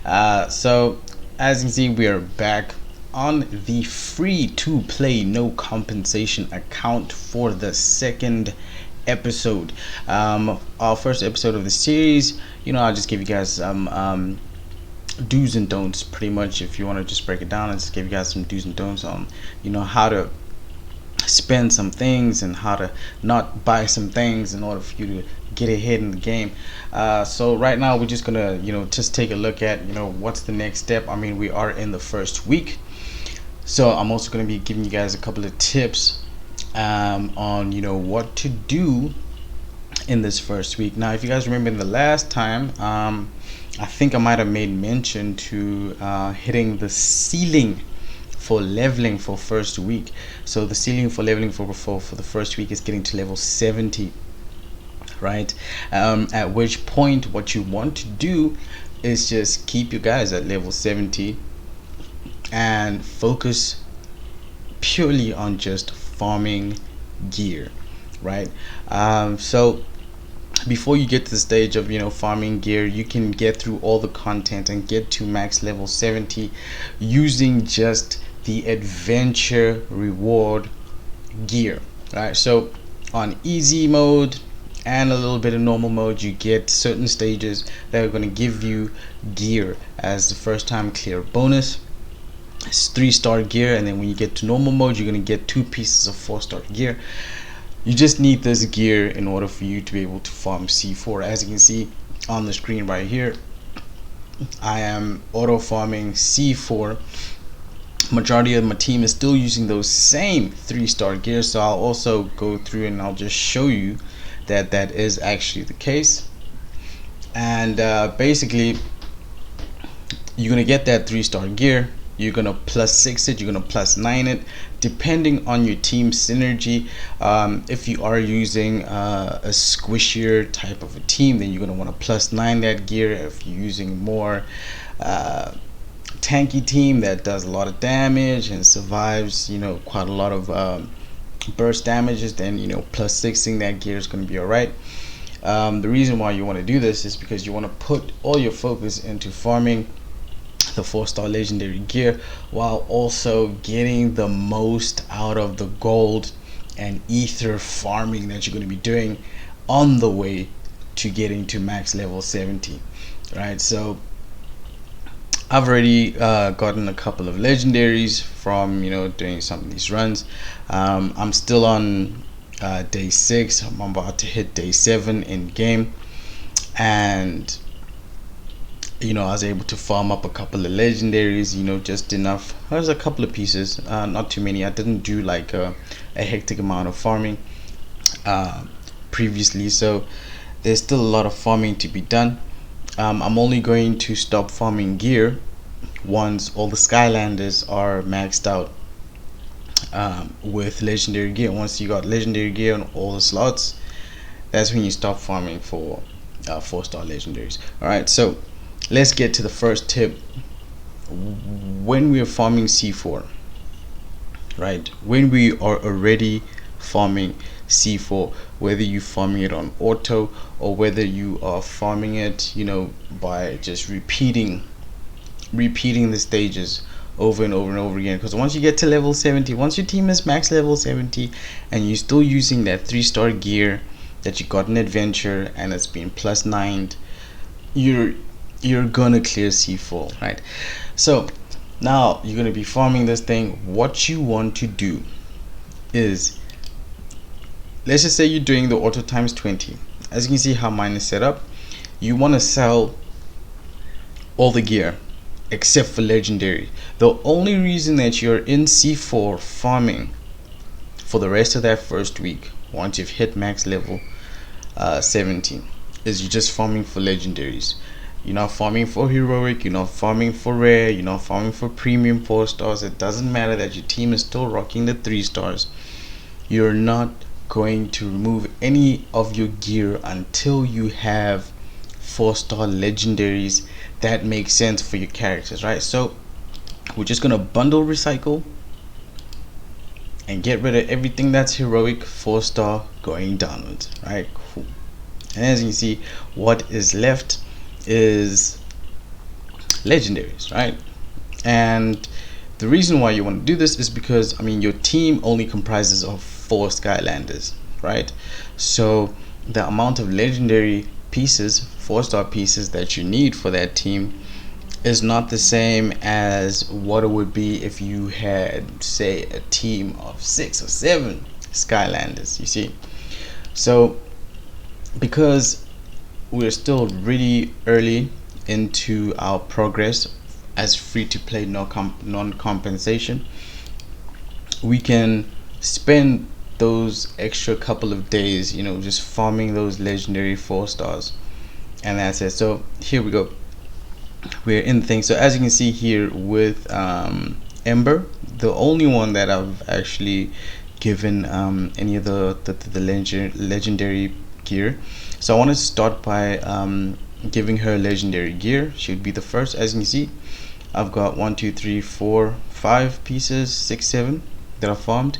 So as you can see, we are back on the free to play no compensation account for the second episode. Our first episode of the series, I'll just give you guys some do's and don'ts, pretty much. If you want to just break it down, I'll just give you guys some do's and don'ts on how to spend some things and how to not buy some things in order for you to get ahead in the game. So right now we're just gonna just take a look at what's the next step. I mean, we are in the first week, so I'm also going to be giving you guys a couple of tips on what to do in this first week. Now, if you guys remember in the last time, I think I might have made mention to hitting the ceiling for leveling for first week. So the ceiling for leveling for the first week is getting to level 70, right? At which point what you want to do is just keep you guys at level 70 and focus purely on just farming gear, right? So before you get to the stage of farming gear, you can get through all the content and get to max level 70 using just the adventure reward gear, right? So on easy mode and a little bit of normal mode, you get certain stages that are going to give you gear as the first time clear bonus. It's 3-star gear, and then when you get to normal mode, you're going to get 2 pieces of 4-star gear. You just need this gear in order for you to be able to farm C4. As you can see on the screen right here, I am auto farming C4. Majority of my team is still using those same 3-star gear, so I'll also go through and I'll just show you that that is actually the case. And basically, you're gonna get that 3-star gear. You're gonna +6 it, you're gonna +9 it, depending on your team synergy. If you are using a squishier type of a team, then you're gonna want to +9 that gear. If you're using more tanky team that does a lot of damage and survives quite a lot of burst damages, then +6ing that gear is going to be alright. The reason why you want to do this is because you want to put all your focus into farming the 4-star legendary gear while also getting the most out of the gold and ether farming that you're going to be doing on the way to getting to max level 70, right? So I've already gotten a couple of legendaries from doing some of these runs. I'm still on day 6. I'm about to hit day 7 in game, and I was able to farm up a couple of legendaries, just enough. There's a couple of pieces, not too many. I didn't do like a hectic amount of farming previously, so there's still a lot of farming to be done. I'm only going to stop farming gear once all the Skylanders are maxed out with legendary gear. Once you got legendary gear on all the slots, that's when you stop farming for 4-star legendaries. Alright, so let's get to the first tip. When we are farming C4, right, when we are already farming C4, whether you farming it on auto or whether you are farming it by just repeating the stages over and over and over again, because once you get to level 70, once your team is max level 70 and you're still using that 3-star gear that you got in adventure and it's been +9'd, you're gonna clear C4, right? So now you're gonna be farming this thing. What you want to do is, let's just say you're doing the auto times 20. As you can see how mine is set up, you want to sell all the gear except for legendary. The only reason that you're in C4 farming for the rest of that first week, once you've hit max level 17, is you're just farming for legendaries. You're not farming for heroic, you're not farming for rare, you're not farming for premium 4-stars. It doesn't matter that your team is still rocking the 3-stars. You're not going to remove any of your gear until you have 4-star legendaries that make sense for your characters, right? So we're just gonna bundle recycle and get rid of everything that's heroic 4-star going downwards, right? Cool. And as you can see, what is left is legendaries, right? And the reason why you want to do this is because, I mean, your team only comprises of 4 Skylanders, right? So the amount of legendary pieces, 4-star pieces, that you need for that team is not the same as what it would be if you had, say, a team of 6 or 7 Skylanders, you see. So because we're still really early into our progress as free-to-play non-compensation, we can spend those extra couple of days, you know, just farming those legendary 4-stars, and that's it. So here we go, we're in the thing. So as you can see here with Ember, the only one that I've actually given any of the legendary gear. So I want to start by giving her legendary gear. She would be the first. As you can see, I've got 1 2 3 4 5 pieces, 6 7 that I farmed.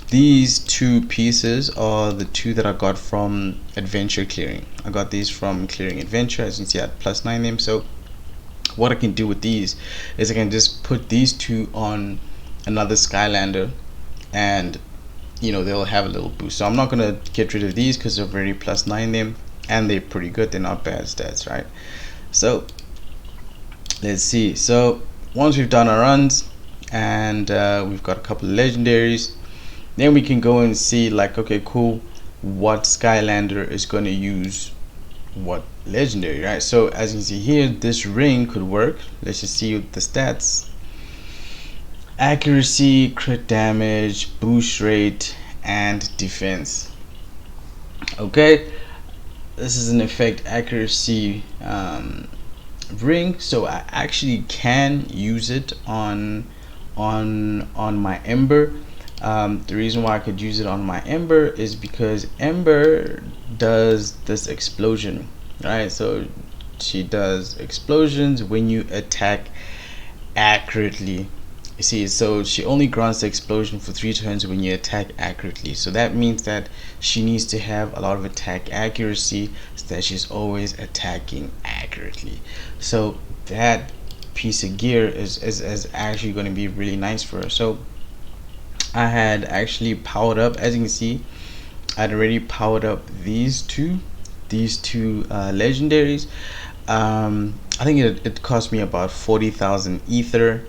These 2 pieces are the 2 that I got from adventure clearing. I got these from clearing adventure. As you can see, I had +9 them. So what I can do with these is I can just put these 2 on another Skylander, and you know, they'll have a little boost. So I'm not gonna get rid of these because they're very +9 them, and they're pretty good. They're not bad stats, right? So let's see. So once we've done our runs and we've got a couple of legendaries, then we can go and see, like, okay, cool, what Skylander is going to use what legendary, right? So as you can see here, this ring could work. Let's just see the stats: accuracy, crit damage, boost rate, and defense. Okay, this is an effect accuracy ring, so I actually can use it on my Ember. The reason why I could use it on my Ember is because Ember does this explosion, right? So she does explosions when you attack accurately. You see, so she only grants the explosion for 3 turns when you attack accurately. So that means that she needs to have a lot of attack accuracy so that she's always attacking accurately. So that piece of gear is actually going to be really nice for her. So I had actually powered up, as you can see, I'd already powered up these two legendaries. I think it cost me about 40,000 ether.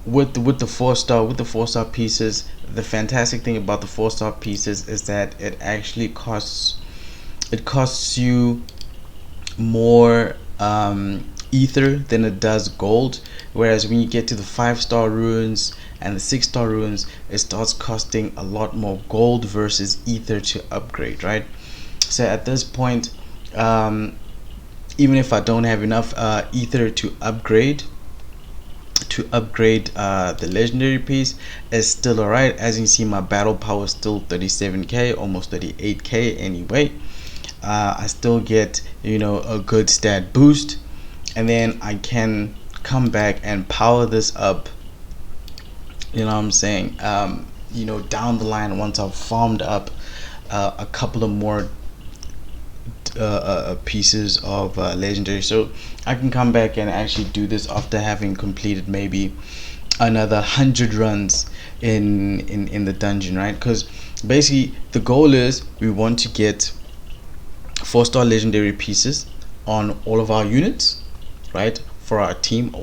With the 4-star pieces, the fantastic thing about the 4-star pieces is that it actually costs you more ether than it does gold, whereas when you get to the 5-star ruins and the 6-star ruins, it starts costing a lot more gold versus ether to upgrade, right? So at this point, even if I don't have enough ether to upgrade the legendary piece, is still alright. As you can see, my battle power is still 37k, almost 38k anyway. I still get, you know, a good stat boost, and then I can come back and power this up, you know what I'm saying, you know, down the line once I've farmed up a couple of more pieces of legendary. So I can come back and actually do this after having completed maybe another 100 runs in the dungeon, right? Because basically the goal is we want to get 4-star legendary pieces on all of our units, right, for our team,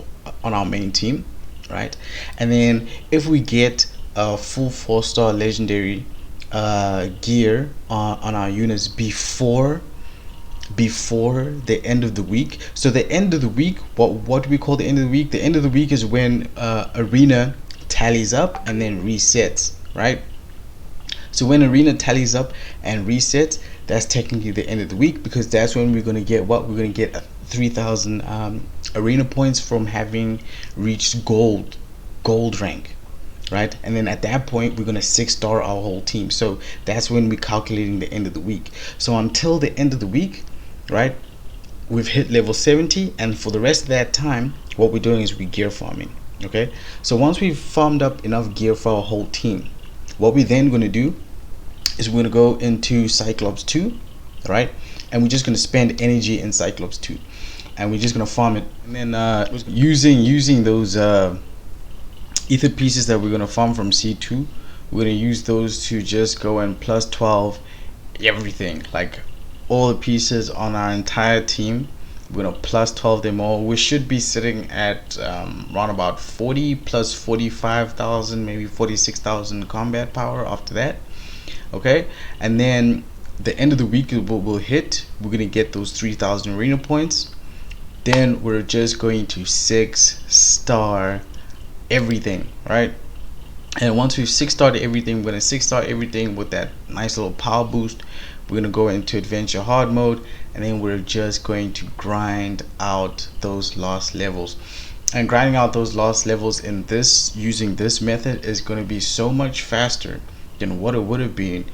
on our main team, right? And then if we get a full 4-star legendary gear on our units before the end of the week. So the end of the week, what we call the end of the week, the end of the week is when arena tallies up and then resets, right? So when arena tallies up and resets, that's technically the end of the week, because that's when we're going to get what we're going to get 3,000 arena points from having reached gold rank, right? And then at that point we're going to 6-star our whole team. So that's when we're calculating the end of the week. So until the end of the week, right, we've hit level 70, and for the rest of that time what we're doing is we're gear farming. Okay, so once we've farmed up enough gear for our whole team, what we're then going to do is we're going to go into Cyclops 2, right? And we're just going to spend energy in Cyclops 2. and we're just gonna farm it. And then using those ether pieces that we're gonna farm from C2, we're gonna use those to just go and plus 12 everything, like all the pieces on our entire team. We're gonna plus 12 them all. We should be sitting at around about 40 plus 45,000, maybe 46,000 combat power after that. Okay, and then the end of the week will hit. We're gonna get those 3,000 arena points. Then we're just going to 6-star everything, right? And once we've 6-starred everything, we're gonna 6-star everything with that nice little power boost. We're gonna go into adventure hard mode, and then we're just going to grind out those last levels. And grinding out those last levels in this, using this method, is going to be so much faster than what it would have been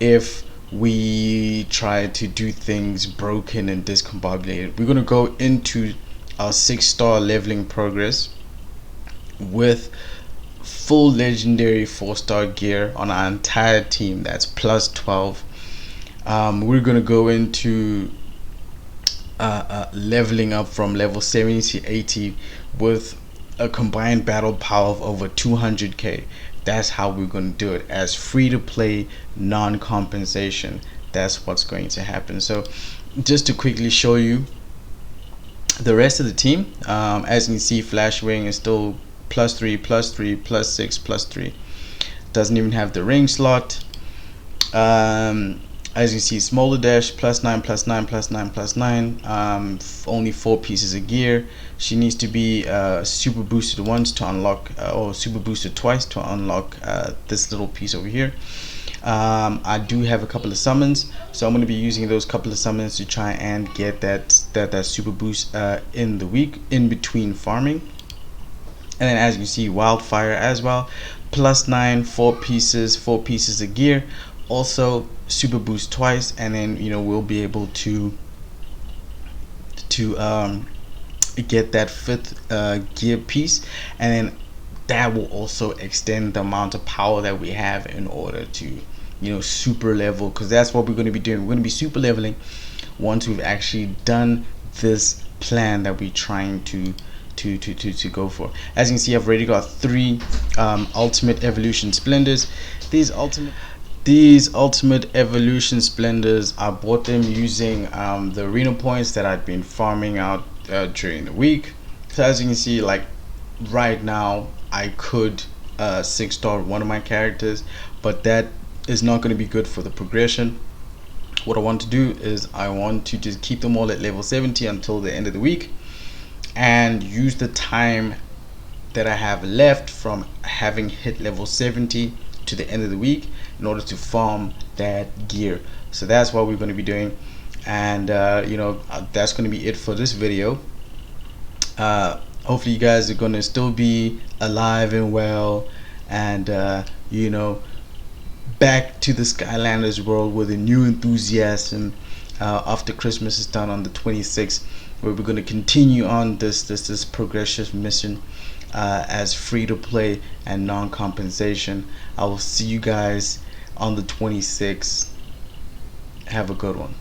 if we tried to do things broken and discombobulated. We're going to go into our 6-star leveling progress with full legendary 4-star gear on our entire team. That's plus 12. We're going to go into leveling up from level 70 to 80 with a combined battle power of over 200k. That's how we're going to do it, as free to play non-compensation. That's what's going to happen. So just to quickly show you the rest of the team, as you can see, Flashwing is still plus 3 plus 3 plus 6 plus 3. Doesn't even have the ring slot. As you see, Smolder Dash plus 9 plus 9 plus 9 plus 9. Only 4 pieces of gear. She needs to be super boosted once to unlock, or super boosted twice to unlock this little piece over here. I do have a couple of summons, so I'm going to be using those couple of summons to try and get that super boost in the week, in between farming. And then as you can see, Wildfire as well, plus 9, 4 pieces of gear. Also super boost twice, and then we'll be able to get that 5th gear piece, and then that will also extend the amount of power that we have in order to super level, because that's what we're going to be doing. We're going to be super leveling once we've actually done this plan that we're trying to go for. As you can see, I've already got 3 ultimate evolution splendors. These ultimate evolution splendors, I bought them using the arena points that I'd been farming out during the week. So as you can see, like right now, I could 6-star one of my characters, but that is not going to be good for the progression. What I want to do is I want to just keep them all at level 70 until the end of the week, and use the time that I have left from having hit level 70 to the end of the week in order to farm that gear. So that's what we're going to be doing, and that's going to be it for this video. Hopefully you guys are going to still be alive and well, and back to the Skylanders world with a new enthusiasm after Christmas is done on the 26th, where we're going to continue on this progressive mission as free to play and non-compensation. I will see you guys on the 26th. Have a good one.